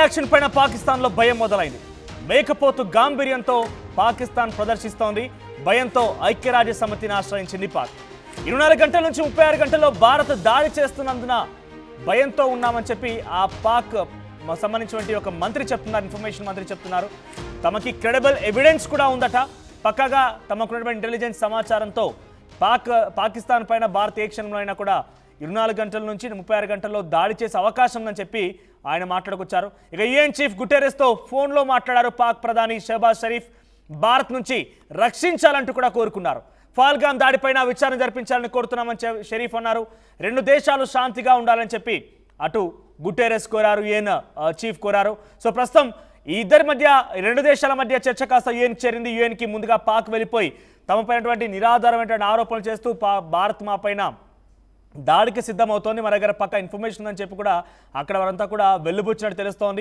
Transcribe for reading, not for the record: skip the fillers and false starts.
Action పైన పాకిస్తాన్లో భయం మొదలైంది. మేకపోతు గాంభీర్యంతో పాకిస్తాన్ ప్రదర్శిస్తోంది. భయంతో ఐక్యరాజ్య సమితిని ఆశ్రయించింది పాక్. 24 గంటల నుంచి 36 గంటల్లో భారత్ దాడి చేస్తున్నందున భయంతో ఉన్నామని చెప్పి ఆ పాక్ సంబంధించినటువంటి ఒక మంత్రి చెప్తున్నారు, ఇన్ఫర్మేషన్ మంత్రి చెప్తున్నారు. తమకి క్రెడిబుల్ ఎవిడెన్స్ కూడా ఉందట. పక్కగా తమకున్నటువంటి ఇంటెలిజెన్స్ సమాచారంతో పాకిస్తాన్ పైన భారత్ ఏ క్షణంలో అయినా కూడా 24 గంటల నుంచి 36 గంటల్లో దాడి చేసే అవకాశం ఉందని చెప్పి ఆయన మాట్లాడుకొచ్చారు. ఇక యుఎన్ చీఫ్ గుటెరెస్తో ఫోన్లో మాట్లాడారు పాక్ ప్రధాని షహబాజ్ షరీఫ్. భారత్ నుంచి రక్షించాలంటూ కూడా కోరుకున్నారు. ఫాల్గాన్ దాడిపైన విచారణ జరిపించాలని కోరుతున్నామని షరీఫ్ అన్నారు. 2 దేశాలు శాంతిగా ఉండాలని చెప్పి అటు గుటెరెస్ కోరారు, యుఎన్ చీఫ్ కోరారు. సో ప్రస్తుతం ఈ ఇద్దరి మధ్య 2 దేశాల మధ్య చర్చ కాస్త యుఎన్కి చేరింది. యుఎన్కి ముందుగా పాక్ వెళ్ళిపోయి తమపైనటువంటి నిరాధారమైనటువంటి ఆరోపణలు చేస్తూ భారత్ మా పైన దాడికి సిద్ధమవుతోంది. మన దగ్గర పక్క ఇన్ఫర్మేషన్ ఉందని చెప్పి కూడా అక్కడ వారంతా కూడా వెల్లుబుచ్చినట్టు తెలుస్తోంది.